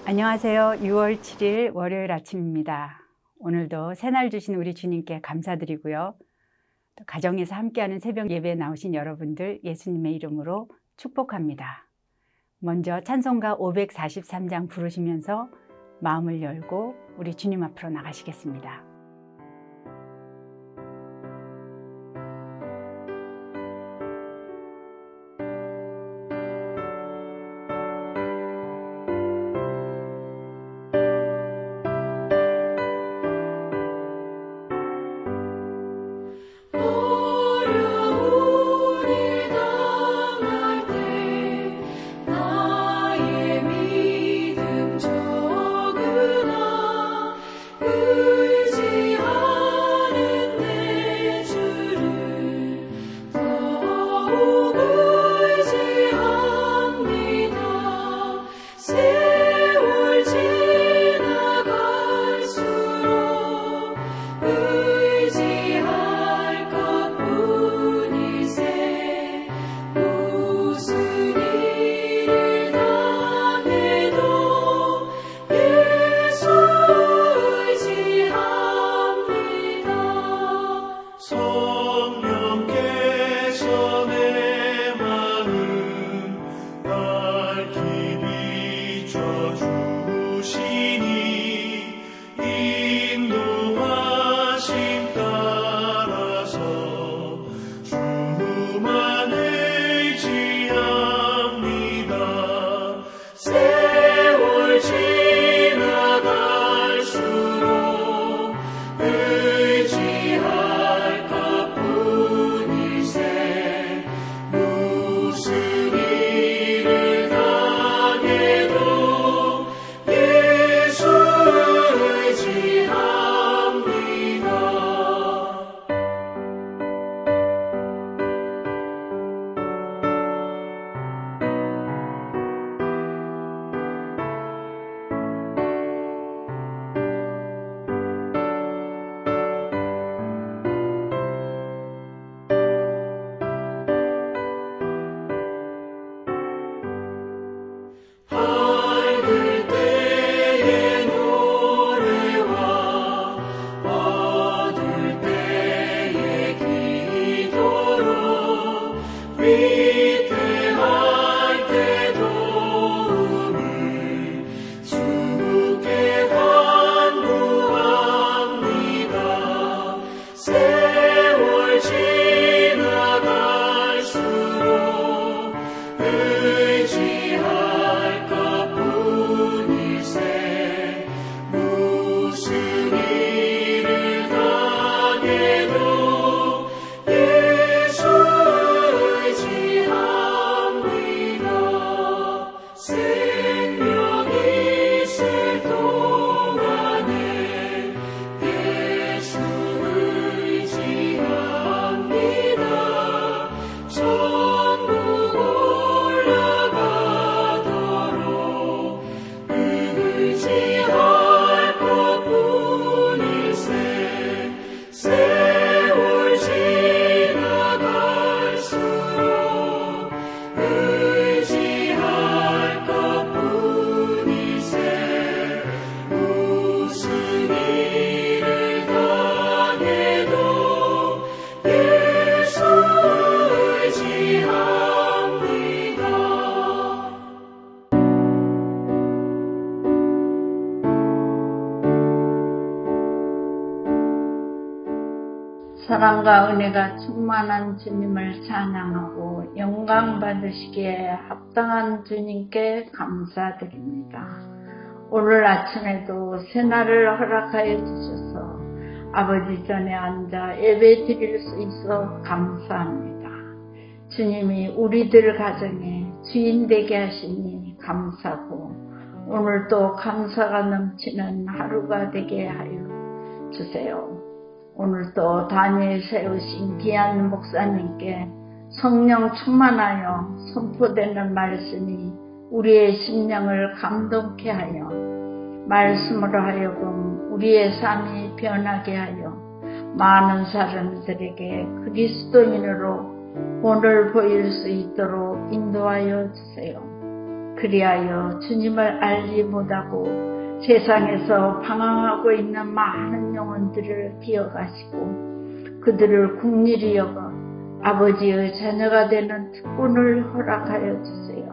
안녕하세요. 6월 7일 월요일 아침입니다. 오늘도 새날 주신 우리 주님께 감사드리고요. 또 가정에서 함께하는 새벽 예배에 나오신 여러분들 예수님의 이름으로 축복합니다. 먼저 찬송가 543장 부르시면서 마음을 열고 우리 주님 앞으로 나가시겠습니다. 사랑과 은혜가 충만한 주님을 찬양하고 영광 받으시기에 합당한 주님께 감사드립니다. 오늘 아침에도 새날을 허락하여 주셔서 아버지 전에 앉아 예배 드릴 수 있어 감사합니다. 주님이 우리들 가정에 주인 되게 하시니 감사고 오늘도 감사가 넘치는 하루가 되게 하여 주세요. 오늘도 다니엘 세우신 귀한 목사님께 성령 충만하여 선포되는 말씀이 우리의 심령을 감동케 하여 말씀으로 하여금 우리의 삶이 변하게 하여 많은 사람들에게 그리스도인으로 본을 보일 수 있도록 인도하여 주세요. 그리하여 주님을 알지 못하고 세상에서 방황하고 있는 많은 영혼들을 기억하시고 그들을 긍휼히 여겨 아버지의 자녀가 되는 특권을 허락하여 주세요.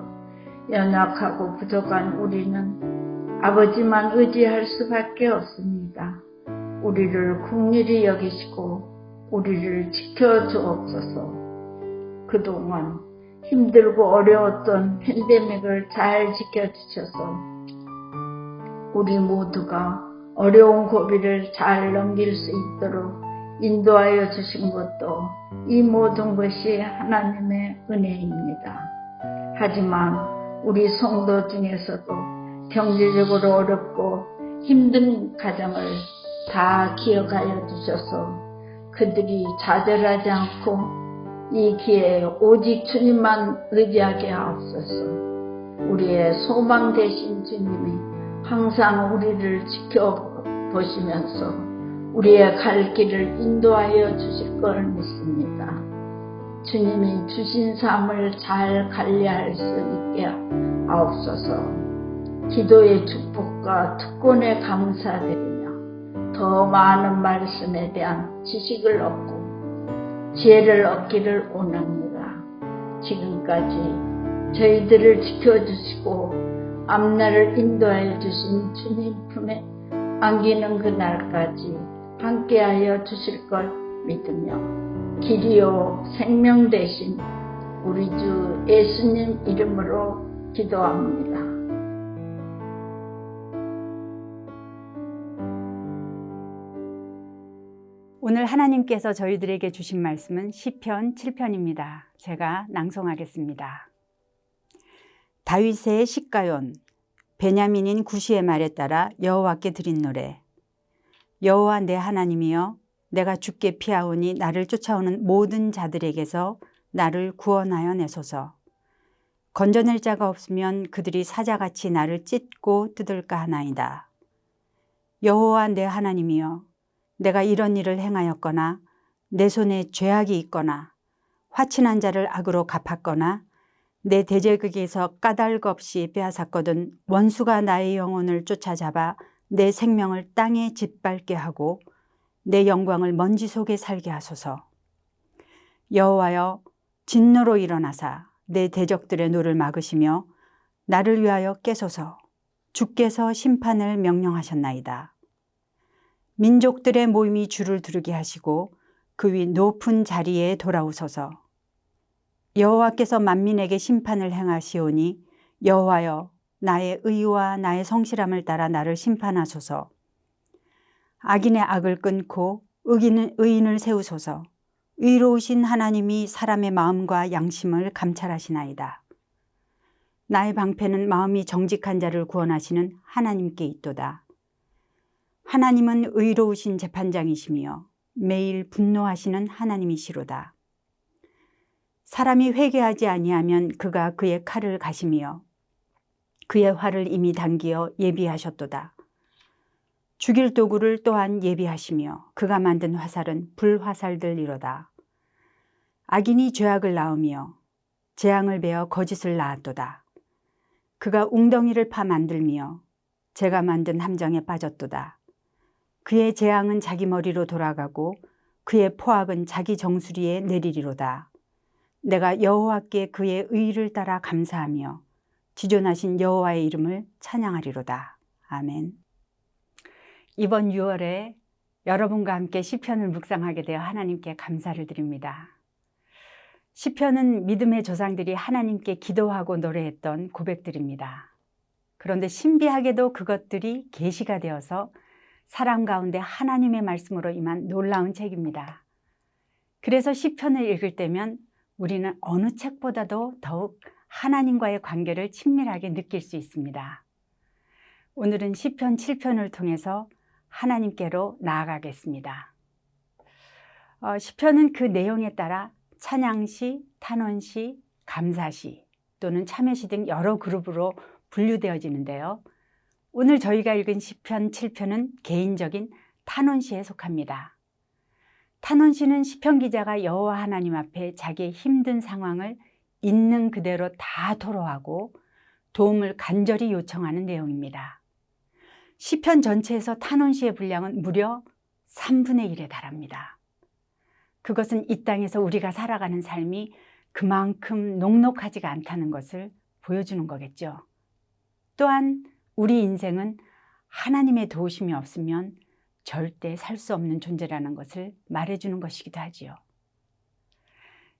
연약하고 부족한 우리는 아버지만 의지할 수밖에 없습니다. 우리를 긍휼히 여기시고 우리를 지켜주옵소서. 그동안 힘들고 어려웠던 팬데믹을 잘 지켜주셔서 우리 모두가 어려운 고비를 잘 넘길 수 있도록 인도하여 주신 것도 이 모든 것이 하나님의 은혜입니다. 하지만 우리 성도 중에서도 경제적으로 어렵고 힘든 가정을 다 기억하여 주셔서 그들이 좌절하지 않고 이 기회에 오직 주님만 의지하게 하옵소서. 우리의 소망 되신 주님이 항상 우리를 지켜보시면서 우리의 갈 길을 인도하여 주실 걸 믿습니다. 주님이 주신 삶을 잘 관리할 수 있게 하옵소서. 기도의 축복과 특권에 감사드리며 더 많은 말씀에 대한 지식을 얻고 지혜를 얻기를 원합니다. 지금까지 저희들을 지켜주시고 앞날을 인도하여 주신 주님 품에 안기는 그날까지 함께하여 주실 걸 믿으며 길이요 생명 되신 우리 주 예수님 이름으로 기도합니다. 오늘 하나님께서 저희들에게 주신 말씀은 시편 7편입니다. 제가 낭송하겠습니다. 다윗의 시가연, 베냐민인 구시의 말에 따라 여호와께 드린 노래. 여호와 내 하나님이여, 내가 주께 피하오니 나를 쫓아오는 모든 자들에게서 나를 구원하여 내소서. 건져낼 자가 없으면 그들이 사자같이 나를 찢고 뜯을까 하나이다. 여호와 내 하나님이여, 내가 이런 일을 행하였거나 내 손에 죄악이 있거나 화친한 자를 악으로 갚았거나 내 대적에게서 까닭 없이 빼앗았거든 원수가 나의 영혼을 쫓아잡아 내 생명을 땅에 짓밟게 하고 내 영광을 먼지 속에 살게 하소서. 여호와여, 진노로 일어나사 내 대적들의 노를 막으시며 나를 위하여 깨소서. 주께서 심판을 명령하셨나이다. 민족들의 모임이 주를 두르게 하시고 그 위 높은 자리에 돌아오소서. 여호와께서 만민에게 심판을 행하시오니 여호와여, 나의 의와 나의 성실함을 따라 나를 심판하소서. 악인의 악을 끊고 의인을 세우소서. 의로우신 하나님이 사람의 마음과 양심을 감찰하시나이다. 나의 방패는 마음이 정직한 자를 구원하시는 하나님께 있도다. 하나님은 의로우신 재판장이시며 매일 분노하시는 하나님이시로다. 사람이 회개하지 아니하면 그가 그의 칼을 가시며 그의 활을 이미 당기어 예비하셨도다. 죽일 도구를 또한 예비하시며 그가 만든 화살은 불화살들이로다. 악인이 죄악을 낳으며 재앙을 베어 거짓을 낳았도다. 그가 웅덩이를 파 만들며 제가 만든 함정에 빠졌도다. 그의 재앙은 자기 머리로 돌아가고 그의 포악은 자기 정수리에 내리리로다. 내가 여호와께 그의 의를 따라 감사하며 지존하신 여호와의 이름을 찬양하리로다. 아멘. 이번 6월에 여러분과 함께 시편을 묵상하게 되어 하나님께 감사를 드립니다. 시편은 믿음의 조상들이 하나님께 기도하고 노래했던 고백들입니다. 그런데 신비하게도 그것들이 계시가 되어서 사람 가운데 하나님의 말씀으로 임한 놀라운 책입니다. 그래서 시편을 읽을 때면 우리는 어느 책보다도 더욱 하나님과의 관계를 친밀하게 느낄 수 있습니다. 오늘은 시편 7편을 통해서 하나님께로 나아가겠습니다. 시편은 그 내용에 따라 찬양시, 탄원시, 감사시 또는 참회시 등 여러 그룹으로 분류되어지는데요. 오늘 저희가 읽은 시편 7편은 개인적인 탄원시에 속합니다. 탄원시는 시편 기자가 여호와 하나님 앞에 자기의 힘든 상황을 있는 그대로 다 토로하고 도움을 간절히 요청하는 내용입니다. 시편 전체에서 탄원시의 분량은 무려 3분의 1에 달합니다. 그것은 이 땅에서 우리가 살아가는 삶이 그만큼 녹록하지가 않다는 것을 보여주는 거겠죠. 또한 우리 인생은 하나님의 도우심이 없으면 절대 살 수 없는 존재라는 것을 말해주는 것이기도 하지요.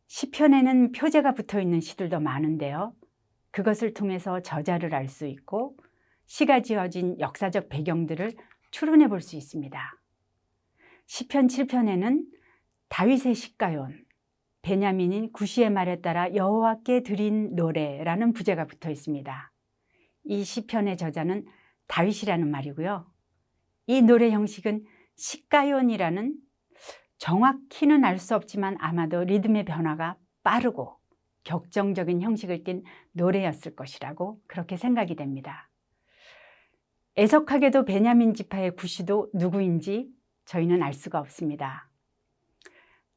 시편에는 표제가 붙어 있는 시들도 많은데요. 그것을 통해서 저자를 알 수 있고 시가 지어진 역사적 배경들을 추론해 볼 수 있습니다. 시편 7편에는 다윗의 시가요온, 베냐민인 구시의 말에 따라 여호와께 드린 노래라는 부제가 붙어 있습니다. 이 시편의 저자는 다윗이라는 말이고요. 이 노래 형식은 시가요온이라는 정확히는 알 수 없지만 아마도 리듬의 변화가 빠르고 격정적인 형식을 띤 노래였을 것이라고 그렇게 생각이 됩니다. 애석하게도 베냐민 지파의 구시도 누구인지 저희는 알 수가 없습니다.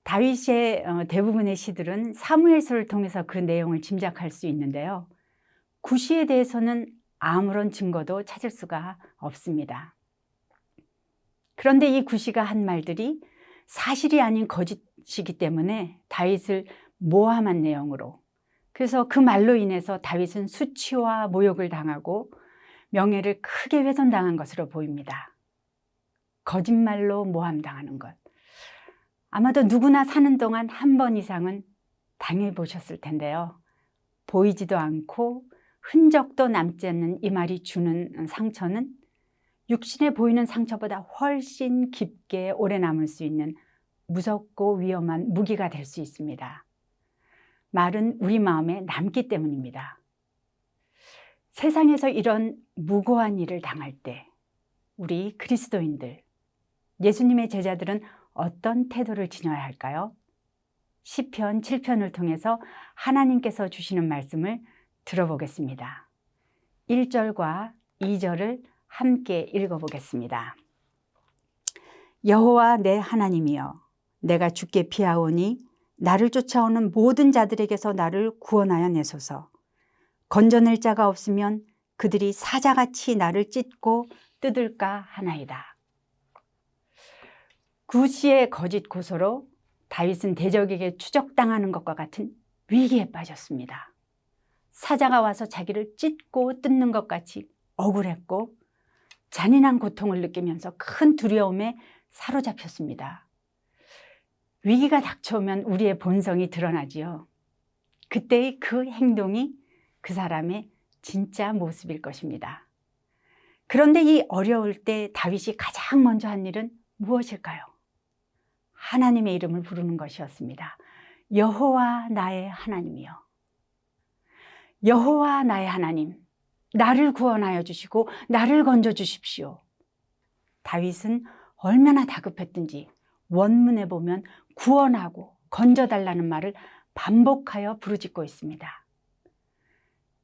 다윗의 대부분의 시들은 사무엘서를 통해서 그 내용을 짐작할 수 있는데요. 구시에 대해서는 아무런 증거도 찾을 수가 없습니다. 그런데 이 구시가 한 말들이 사실이 아닌 거짓이기 때문에 다윗을 모함한 내용으로, 그래서 그 말로 인해서 다윗은 수치와 모욕을 당하고 명예를 크게 훼손당한 것으로 보입니다. 거짓말로 모함당하는 것. 아마도 누구나 사는 동안 한 번 이상은 당해보셨을 텐데요. 보이지도 않고 흔적도 남지 않는 이 말이 주는 상처는 육신에 보이는 상처보다 훨씬 깊게 오래 남을 수 있는 무섭고 위험한 무기가 될 수 있습니다. 말은 우리 마음에 남기 때문입니다. 세상에서 이런 무고한 일을 당할 때 우리 그리스도인들, 예수님의 제자들은 어떤 태도를 지녀야 할까요? 시편 7편을 통해서 하나님께서 주시는 말씀을 들어보겠습니다. 1절과 2절을 함께 읽어보겠습니다. 여호와 내 하나님이여, 내가 주께 피하오니 나를 쫓아오는 모든 자들에게서 나를 구원하여 내소서. 건져낼 자가 없으면 그들이 사자같이 나를 찢고 뜯을까 하나이다. 구시의 거짓 고소로 다윗은 대적에게 추적당하는 것과 같은 위기에 빠졌습니다. 사자가 와서 자기를 찢고 뜯는 것 같이 억울했고 잔인한 고통을 느끼면서 큰 두려움에 사로잡혔습니다. 위기가 닥쳐오면 우리의 본성이 드러나지요. 그때의 그 행동이 그 사람의 진짜 모습일 것입니다. 그런데 이 어려울 때 다윗이 가장 먼저 한 일은 무엇일까요? 하나님의 이름을 부르는 것이었습니다. 여호와 나의 하나님이여. 여호와 나의 하나님, 나를 구원하여 주시고 나를 건져 주십시오. 다윗은 얼마나 다급했든지 원문에 보면 구원하고 건져달라는 말을 반복하여 부르짖고 있습니다.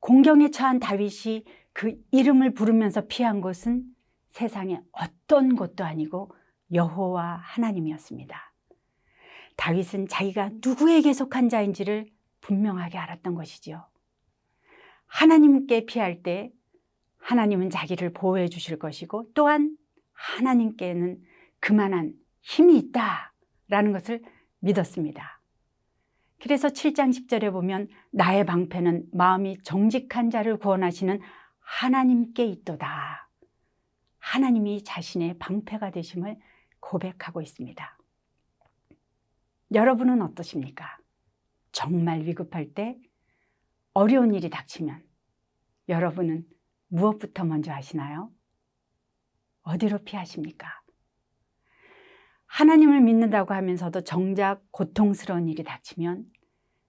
공경에 처한 다윗이 그 이름을 부르면서 피한 곳은 세상의 어떤 곳도 아니고 여호와 하나님이었습니다. 다윗은 자기가 누구에게 속한 자인지를 분명하게 알았던 것이지요. 하나님께 피할 때 하나님은 자기를 보호해 주실 것이고 또한 하나님께는 그만한 힘이 있다라는 것을 믿었습니다. 그래서 7장 10절에 보면 나의 방패는 마음이 정직한 자를 구원하시는 하나님께 있도다. 하나님이 자신의 방패가 되심을 고백하고 있습니다. 여러분은 어떠십니까? 정말 위급할 때, 어려운 일이 닥치면 여러분은 무엇부터 먼저 하시나요? 어디로 피하십니까? 하나님을 믿는다고 하면서도 정작 고통스러운 일이 닥치면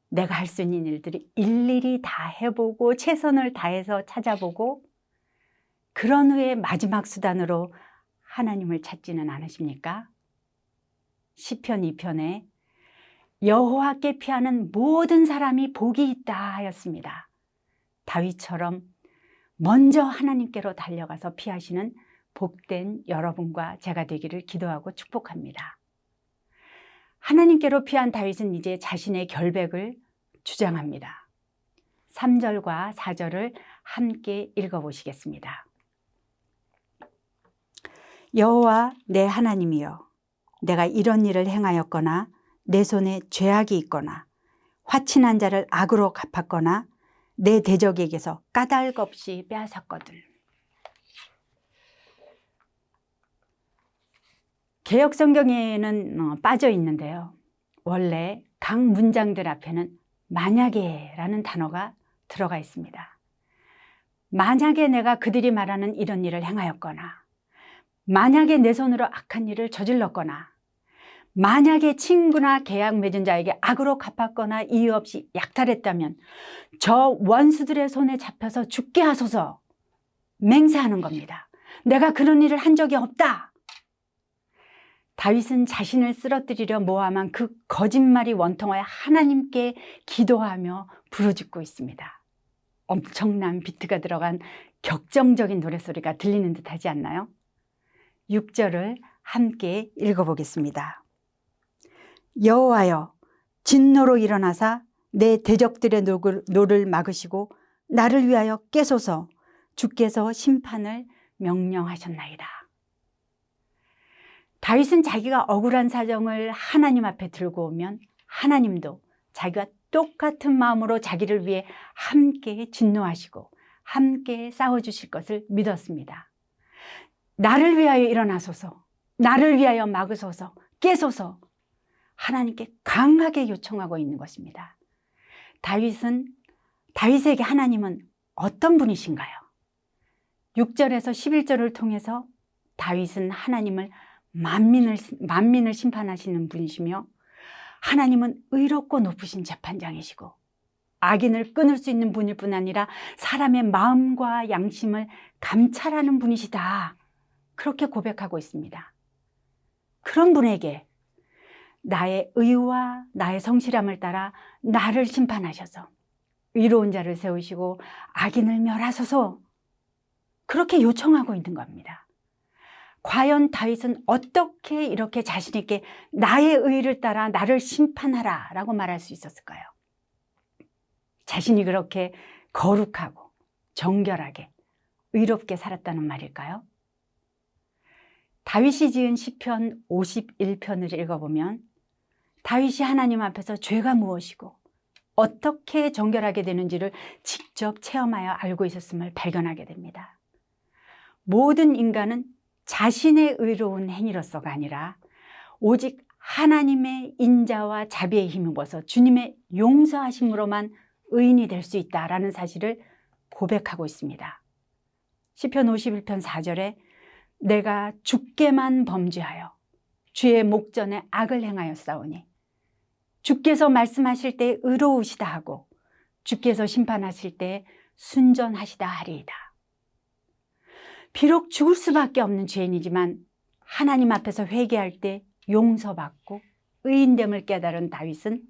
내가 할 수 있는 일들이 일일이 다 해보고 최선을 다해서 찾아보고 그런 후에 마지막 수단으로 하나님을 찾지는 않으십니까? 시편 2편에 여호와께 피하는 모든 사람이 복이 있다 하였습니다. 다윗처럼 먼저 하나님께로 달려가서 피하시는 복된 여러분과 제가 되기를 기도하고 축복합니다. 하나님께로 피한 다윗은 이제 자신의 결백을 주장합니다. 3절과 4절을 함께 읽어보시겠습니다. 여호와 내 하나님이여, 내가 이런 일을 행하였거나 내 손에 죄악이 있거나 화친한 자를 악으로 갚았거나 내 대적에게서 까닭 없이 빼앗았거든. 개역성경에는 빠져 있는데요. 원래 각 문장들 앞에는 만약에라는 단어가 들어가 있습니다. 만약에 내가 그들이 말하는 이런 일을 행하였거나, 만약에 내 손으로 악한 일을 저질렀거나, 만약에 친구나 계약 맺은 자에게 악으로 갚았거나 이유 없이 약탈했다면 저 원수들의 손에 잡혀서 죽게 하소서 맹세하는 겁니다. 내가 그런 일을 한 적이 없다. 다윗은 자신을 쓰러뜨리려 모함한 그 거짓말이 원통하여 하나님께 기도하며 부르짖고 있습니다. 엄청난 비트가 들어간 격정적인 노랫소리가 들리는 듯 하지 않나요? 6절을 함께 읽어보겠습니다. 여호와여, 진노로 일어나사 내 대적들의 노를 막으시고 나를 위하여 깨소서. 주께서 심판을 명령하셨나이다. 다윗은 자기가 억울한 사정을 하나님 앞에 들고 오면 하나님도 자기와 똑같은 마음으로 자기를 위해 함께 진노하시고 함께 싸워주실 것을 믿었습니다. 나를 위하여 일어나소서, 나를 위하여 막으소서, 깨소서, 하나님께 강하게 요청하고 있는 것입니다. 다윗에게 하나님은 어떤 분이신가요? 6절에서 11절을 통해서 다윗은 하나님을 만민을 심판하시는 분이시며, 하나님은 의롭고 높으신 재판장이시고 악인을 끊을 수 있는 분일 뿐 아니라 사람의 마음과 양심을 감찰하는 분이시다, 그렇게 고백하고 있습니다. 그런 분에게 나의 의와 나의 성실함을 따라 나를 심판하셔서 의로운 자를 세우시고 악인을 멸하소서, 그렇게 요청하고 있는 겁니다. 과연 다윗은 어떻게 이렇게 자신 있게 나의 의를 따라 나를 심판하라 라고 말할 수 있었을까요? 자신이 그렇게 거룩하고 정결하게 의롭게 살았다는 말일까요? 다윗이 지은 시편 51편을 읽어보면 다윗이 하나님 앞에서 죄가 무엇이고 어떻게 정결하게 되는지를 직접 체험하여 알고 있었음을 발견하게 됩니다. 모든 인간은 자신의 의로운 행위로서가 아니라 오직 하나님의 인자와 자비에 힘입어서 주님의 용서하심으로만 의인이 될 수 있다라는 사실을 고백하고 있습니다. 시편 51편 4절에 내가 주께만 범죄하여 주의 목전에 악을 행하였사오니 주께서 말씀하실 때 의로우시다 하고 주께서 심판하실 때 순전하시다 하리이다. 비록 죽을 수밖에 없는 죄인이지만 하나님 앞에서 회개할 때 용서받고 의인됨을 깨달은 다윗은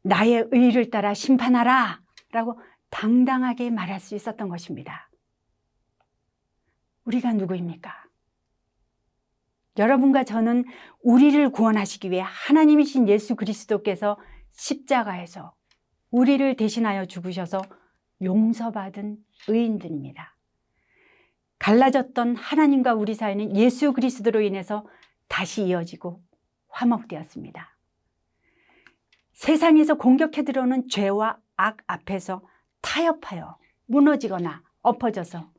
나의 의를 따라 심판하라 라고 당당하게 말할 수 있었던 것입니다. 우리가 누구입니까? 여러분과 저는 우리를 구원하시기 위해 하나님이신 예수 그리스도께서 십자가에서 우리를 대신하여 죽으셔서 용서받은 의인들입니다. 갈라졌던 하나님과 우리 사이는 예수 그리스도로 인해서 다시 이어지고 화목되었습니다. 세상에서 공격해 들어오는 죄와 악 앞에서 타협하여 무너지거나 엎어져서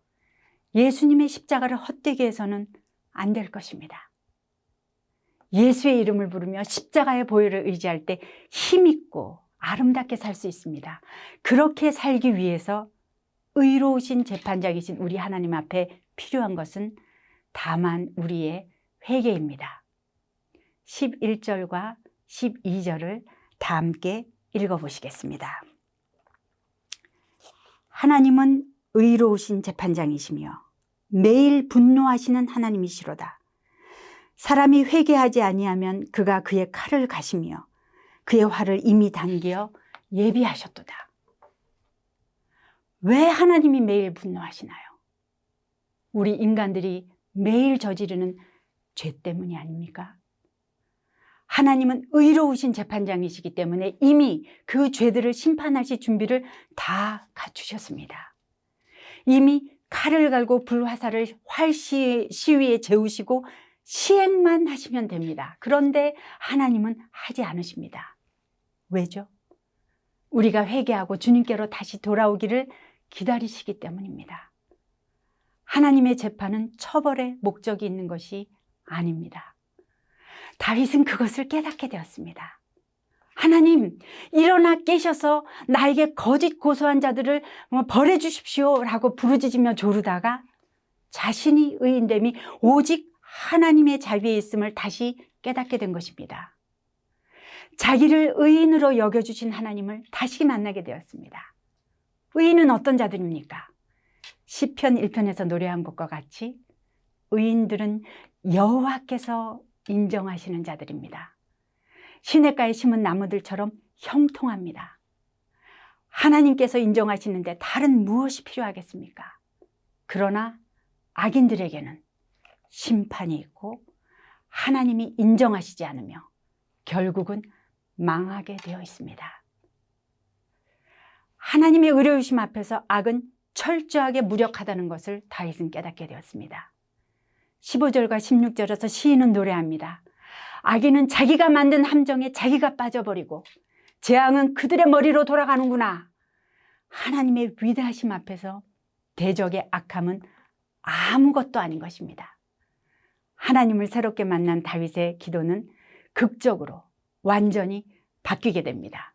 예수님의 십자가를 헛되게 해서는 안 될 것입니다. 예수의 이름을 부르며 십자가의 보혈을 의지할 때 힘있고 아름답게 살 수 있습니다. 그렇게 살기 위해서 의로우신 재판장이신 우리 하나님 앞에 필요한 것은 다만 우리의 회개입니다. 11절과 12절을 다 함께 읽어보시겠습니다. 하나님은 의로우신 재판장이시며 매일 분노하시는 하나님이시로다. 사람이 회개하지 아니하면 그가 그의 칼을 가시며 그의 활을 이미 당겨 예비하셨도다. 왜 하나님이 매일 분노하시나요? 우리 인간들이 매일 저지르는 죄 때문이 아닙니까? 하나님은 의로우신 재판장이시기 때문에 이미 그 죄들을 심판하실 준비를 다 갖추셨습니다. 이미 칼을 갈고 불화살을 활 시위에 재우시고 시행만 하시면 됩니다. 그런데 하나님은 하지 않으십니다. 왜죠? 우리가 회개하고 주님께로 다시 돌아오기를 기다리시기 때문입니다. 하나님의 재판은 처벌의 목적이 있는 것이 아닙니다. 다윗은 그것을 깨닫게 되었습니다. 하나님, 일어나 깨셔서 나에게 거짓 고소한 자들을 벌해 주십시오 라고 부르짖으며 조르다가 자신이 의인됨이 오직 하나님의 자비에 있음을 다시 깨닫게 된 것입니다. 자기를 의인으로 여겨주신 하나님을 다시 만나게 되었습니다. 의인은 어떤 자들입니까? 시편 1편에서 노래한 것과 같이 의인들은 여호와께서 인정하시는 자들입니다. 시냇가에 심은 나무들처럼 형통합니다. 하나님께서 인정하시는데 다른 무엇이 필요하겠습니까? 그러나 악인들에게는 심판이 있고 하나님이 인정하시지 않으며 결국은 망하게 되어 있습니다. 하나님의 의로우심 앞에서 악은 철저하게 무력하다는 것을 다윗은 깨닫게 되었습니다. 15절과 16절에서 시인은 노래합니다. 악인은 자기가 만든 함정에 자기가 빠져버리고 재앙은 그들의 머리로 돌아가는구나. 하나님의 위대하심 앞에서 대적의 악함은 아무것도 아닌 것입니다. 하나님을 새롭게 만난 다윗의 기도는 극적으로 완전히 바뀌게 됩니다.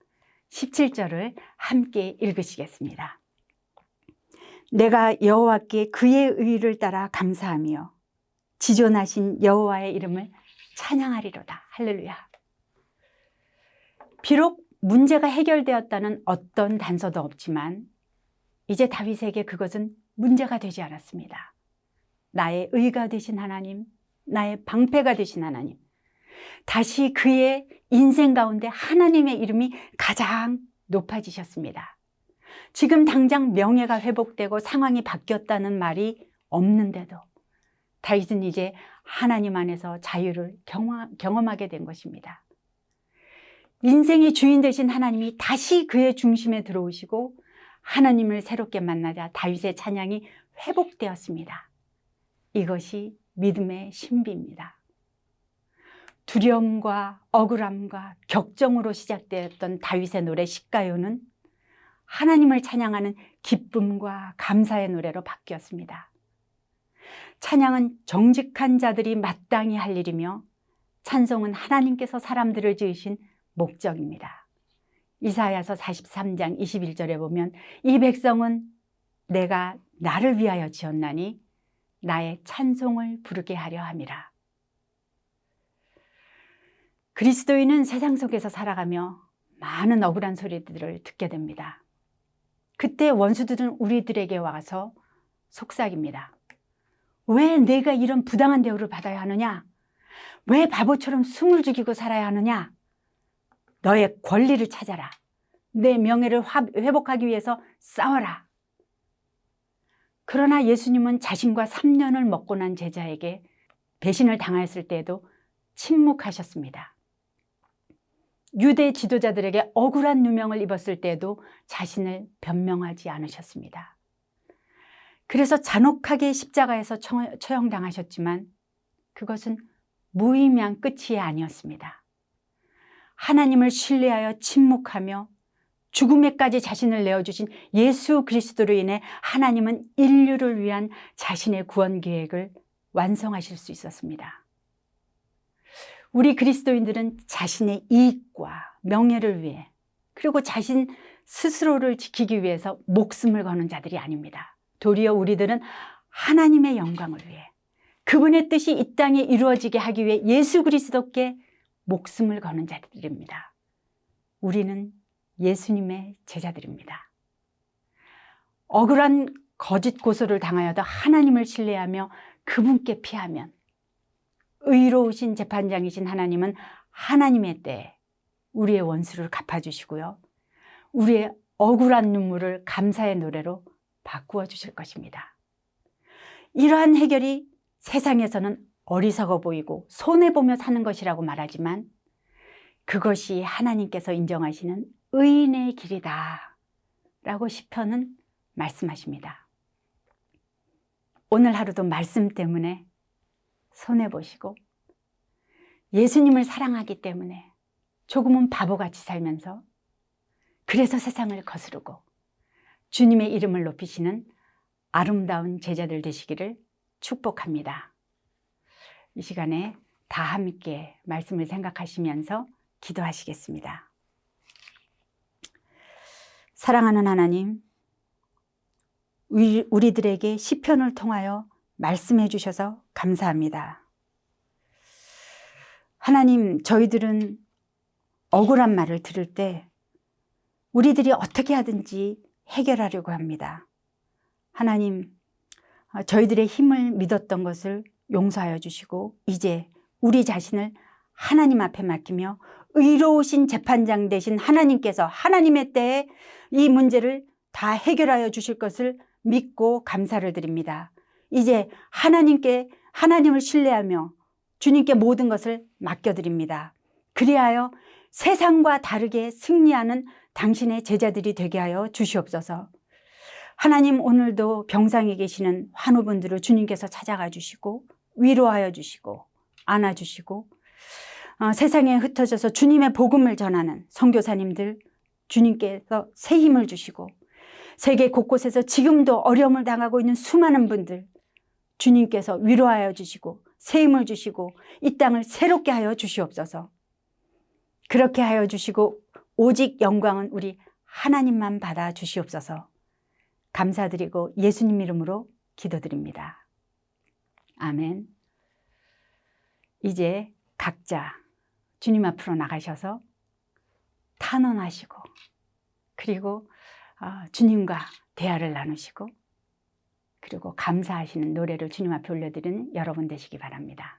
17절을 함께 읽으시겠습니다. 내가 여호와께 그의 의를 따라 감사하며 지존하신 여호와의 이름을 찬양하리로다. 할렐루야. 비록 문제가 해결되었다는 어떤 단서도 없지만 이제 다윗에게 그것은 문제가 되지 않았습니다. 나의 의가 되신 하나님, 나의 방패가 되신 하나님, 다시 그의 인생 가운데 하나님의 이름이 가장 높아지셨습니다. 지금 당장 명예가 회복되고 상황이 바뀌었다는 말이 없는데도 다윗은 이제 하나님 안에서 자유를 경험하게 된 것입니다. 인생의 주인 되신 하나님이 다시 그의 중심에 들어오시고 하나님을 새롭게 만나자 다윗의 찬양이 회복되었습니다. 이것이 믿음의 신비입니다. 두려움과 억울함과 격정으로 시작되었던 다윗의 노래 시가요는 하나님을 찬양하는 기쁨과 감사의 노래로 바뀌었습니다. 찬양은 정직한 자들이 마땅히 할 일이며 찬송은 하나님께서 사람들을 지으신 목적입니다. 이사야서 43장 21절에 보면 이 백성은 내가 나를 위하여 지었나니 나의 찬송을 부르게 하려 함이라. 그리스도인은 세상 속에서 살아가며 많은 억울한 소리들을 듣게 됩니다. 그때 원수들은 우리들에게 와서 속삭입니다. 왜 내가 이런 부당한 대우를 받아야 하느냐? 왜 바보처럼 숨을 죽이고 살아야 하느냐? 너의 권리를 찾아라. 내 명예를 회복하기 위해서 싸워라. 그러나 예수님은 자신과 3년을 먹고 난 제자에게 배신을 당하였을 때에도 침묵하셨습니다. 유대 지도자들에게 억울한 누명을 입었을 때에도 자신을 변명하지 않으셨습니다. 그래서 잔혹하게 십자가에서 처형당하셨지만 그것은 무의미한 끝이 아니었습니다. 하나님을 신뢰하여 침묵하며 죽음에까지 자신을 내어주신 예수 그리스도로 인해 하나님은 인류를 위한 자신의 구원 계획을 완성하실 수 있었습니다. 우리 그리스도인들은 자신의 이익과 명예를 위해 그리고 자신 스스로를 지키기 위해서 목숨을 거는 자들이 아닙니다. 도리어 우리들은 하나님의 영광을 위해 그분의 뜻이 이 땅에 이루어지게 하기 위해 예수 그리스도께 목숨을 거는 자들입니다. 우리는 예수님의 제자들입니다. 억울한 거짓 고소를 당하여도 하나님을 신뢰하며 그분께 피하면 의로우신 재판장이신 하나님은 하나님의 때에 우리의 원수를 갚아주시고요. 우리의 억울한 눈물을 감사의 노래로 바꾸어 주실 것입니다. 이러한 해결이 세상에서는 어리석어 보이고 손해보며 사는 것이라고 말하지만 그것이 하나님께서 인정하시는 의인의 길이다 라고 시편은 말씀하십니다. 오늘 하루도 말씀 때문에 손해보시고 예수님을 사랑하기 때문에 조금은 바보같이 살면서 그래서 세상을 거스르고 주님의 이름을 높이시는 아름다운 제자들 되시기를 축복합니다. 이 시간에 다 함께 말씀을 생각하시면서 기도하시겠습니다. 사랑하는 하나님, 우리들에게 시편을 통하여 말씀해 주셔서 감사합니다. 하나님, 저희들은 억울한 말을 들을 때 우리들이 어떻게 하든지 해결하려고 합니다. 하나님, 저희들의 힘을 믿었던 것을 용서하여 주시고 이제 우리 자신을 하나님 앞에 맡기며 의로우신 재판장 되신 하나님께서 하나님의 때에 이 문제를 다 해결하여 주실 것을 믿고 감사를 드립니다. 이제 하나님을 신뢰하며 주님께 모든 것을 맡겨드립니다. 그리하여 세상과 다르게 승리하는 당신의 제자들이 되게 하여 주시옵소서. 하나님, 오늘도 병상에 계시는 환우분들을 주님께서 찾아가 주시고 위로하여 주시고 안아주시고 세상에 흩어져서 주님의 복음을 전하는 선교사님들 주님께서 새 힘을 주시고 세계 곳곳에서 지금도 어려움을 당하고 있는 수많은 분들 주님께서 위로하여 주시고 새 힘을 주시고 이 땅을 새롭게 하여 주시옵소서. 그렇게 하여 주시고 오직 영광은 우리 하나님만 받아 주시옵소서. 감사드리고 예수님 이름으로 기도드립니다. 아멘. 이제 각자 주님 앞으로 나가셔서 탄원하시고 그리고 주님과 대화를 나누시고 그리고 감사하시는 노래를 주님 앞에 올려드리는 여러분 되시기 바랍니다.